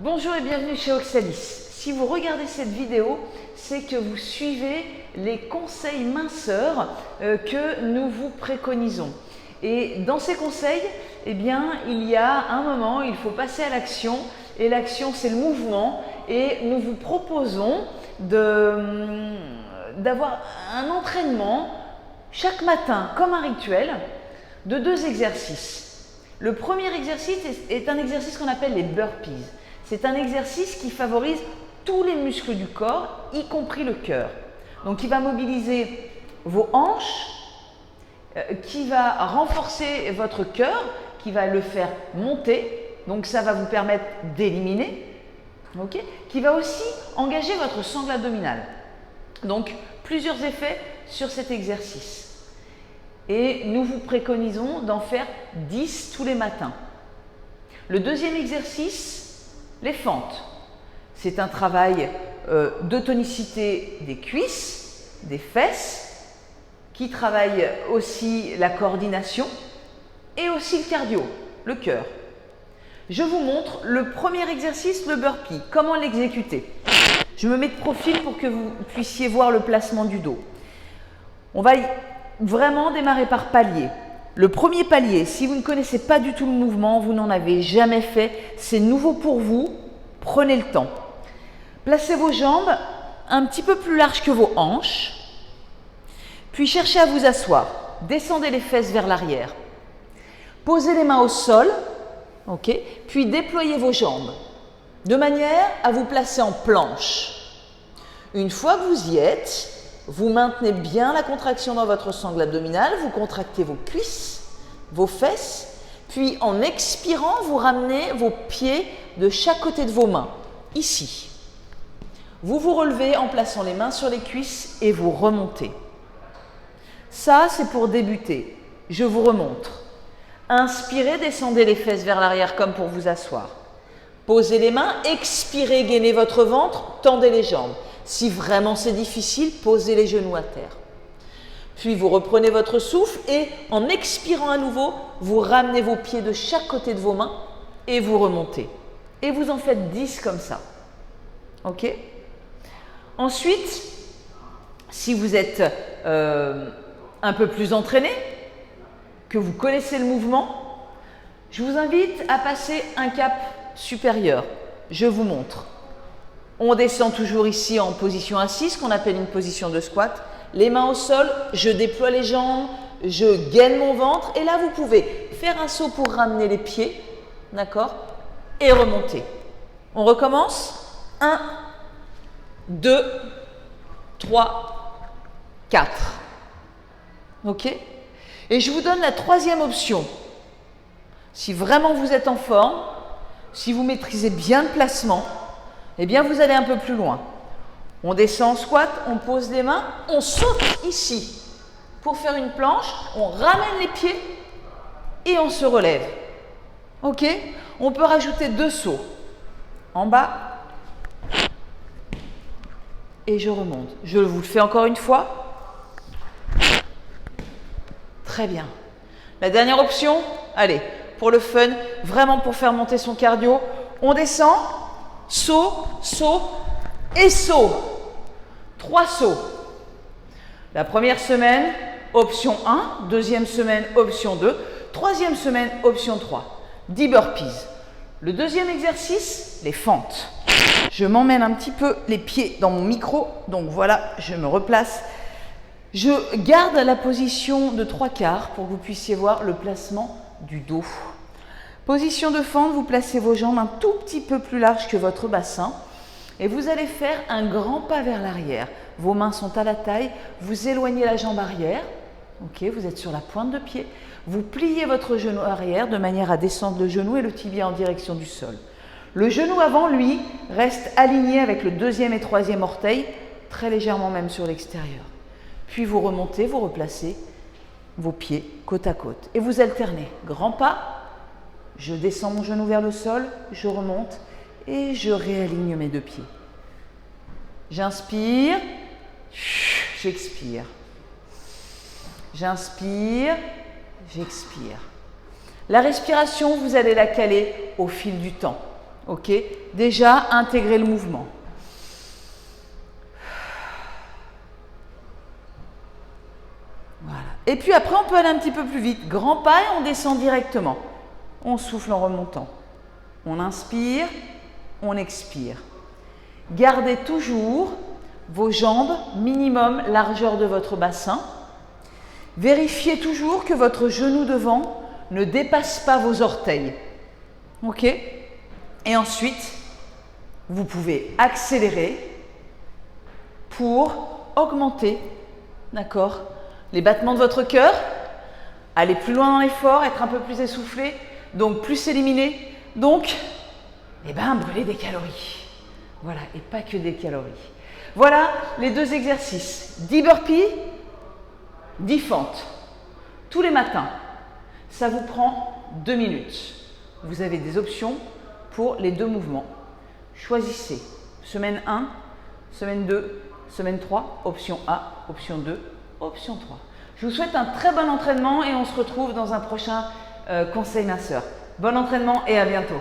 Bonjour et bienvenue chez Oxalis. Si vous regardez cette vidéo, c'est que vous suivez les conseils minceurs que nous vous préconisons. Et dans ces conseils, eh bien, il y a un moment, il faut passer à l'action. Et l'action, c'est le mouvement. Et nous vous proposons d'avoir un entraînement chaque matin, comme un rituel, de 2 exercices. Le premier exercice est un exercice qu'on appelle les burpees. C'est un exercice qui favorise tous les muscles du corps, y compris le cœur. Donc, il va mobiliser vos hanches, qui va renforcer votre cœur, qui va le faire monter. Donc, ça va vous permettre d'éliminer, okay, qui va aussi engager votre sangle abdominale. Donc, plusieurs effets sur cet exercice. Et nous vous préconisons d'en faire 10 tous les matins. Le deuxième exercice, les fentes. C'est un travail de tonicité des cuisses, des fesses, qui travaille aussi la coordination et aussi le cardio, le cœur. Je vous montre le premier exercice, le burpee. Comment l'exécuter? Je me mets de profil pour que vous puissiez voir le placement du dos. On va vraiment démarrer par palier. Le premier palier, si vous ne connaissez pas du tout le mouvement, vous n'en avez jamais fait, c'est nouveau pour vous, prenez le temps. Placez vos jambes un petit peu plus larges que vos hanches, puis cherchez à vous asseoir. Descendez les fesses vers l'arrière. Posez les mains au sol, okay, puis déployez vos jambes, de manière à vous placer en planche. Une fois que vous y êtes, vous maintenez bien la contraction dans votre sangle abdominale, vous contractez vos cuisses, vos fesses, puis en expirant, vous ramenez vos pieds de chaque côté de vos mains, ici. Vous vous relevez en plaçant les mains sur les cuisses et vous remontez. Ça, c'est pour débuter. Je vous remontre. Inspirez, descendez les fesses vers l'arrière comme pour vous asseoir. Posez les mains, expirez, gainez votre ventre, tendez les jambes. Si vraiment c'est difficile, posez les genoux à terre. Puis vous reprenez votre souffle et en expirant à nouveau, vous ramenez vos pieds de chaque côté de vos mains et vous remontez. Et vous en faites 10 comme ça. Ok? Ensuite, si vous êtes un peu plus entraîné, que vous connaissez le mouvement, je vous invite à passer un cap supérieur. Je vous montre. On descend toujours ici en position assise, qu'on appelle une position de squat. Les mains au sol, je déploie les jambes, je gaine mon ventre. Et là, vous pouvez faire un saut pour ramener les pieds, d'accord, et remonter. On recommence. 1, 2, 3, 4. Ok? Et je vous donne la troisième option. Si vraiment vous êtes en forme, si vous maîtrisez bien le placement, eh bien, vous allez un peu plus loin. On descend en squat, on pose les mains, on saute ici pour faire une planche, on ramène les pieds et on se relève. Ok? On peut rajouter 2 sauts. En bas et je remonte. Je vous le fais encore une fois. Très bien. La dernière option, allez, pour le fun, vraiment pour faire monter son cardio, on descend. Saut, saut et saut. 3 sauts. La première semaine, option 1. Deuxième semaine, option 2. Troisième semaine, option 3. 10 burpees. Le deuxième exercice, les fentes. Je m'emmène un petit peu les pieds dans mon micro. Donc voilà, je me replace. Je garde la position de 3/4 pour que vous puissiez voir le placement du dos. Position de fente, vous placez vos jambes un tout petit peu plus larges que votre bassin et vous allez faire un grand pas vers l'arrière. Vos mains sont à la taille, vous éloignez la jambe arrière, ok, vous êtes sur la pointe de pied, vous pliez votre genou arrière de manière à descendre le genou et le tibia en direction du sol. Le genou avant, lui, reste aligné avec le deuxième et troisième orteil, très légèrement même sur l'extérieur. Puis vous remontez, vous replacez vos pieds côte à côte et vous alternez. Grand pas. Je descends mon genou vers le sol, je remonte et je réaligne mes 2 pieds. J'inspire, j'expire. J'inspire, j'expire. La respiration, vous allez la caler au fil du temps. Ok, déjà intégrer le mouvement. Voilà. Et puis après, on peut aller un petit peu plus vite. Grand pas et on descend directement. On souffle en remontant. On inspire, on expire. Gardez toujours vos jambes minimum largeur de votre bassin. Vérifiez toujours que votre genou devant ne dépasse pas vos orteils. Ok? Et ensuite, vous pouvez accélérer pour augmenter, d'accord, les battements de votre cœur, aller plus loin dans l'effort, être un peu plus essoufflé, donc plus éliminé, donc, brûler des calories. Voilà, et pas que des calories. Voilà les 2 exercices, 10 burpees, 10 fentes, tous les matins. Ça vous prend 2 minutes. Vous avez des options pour les 2 mouvements. Choisissez semaine 1, semaine 2, semaine 3, option A, option 2, option 3. Je vous souhaite un très bon entraînement et on se retrouve dans un prochain conseil ma sœur. Bon entraînement et à bientôt.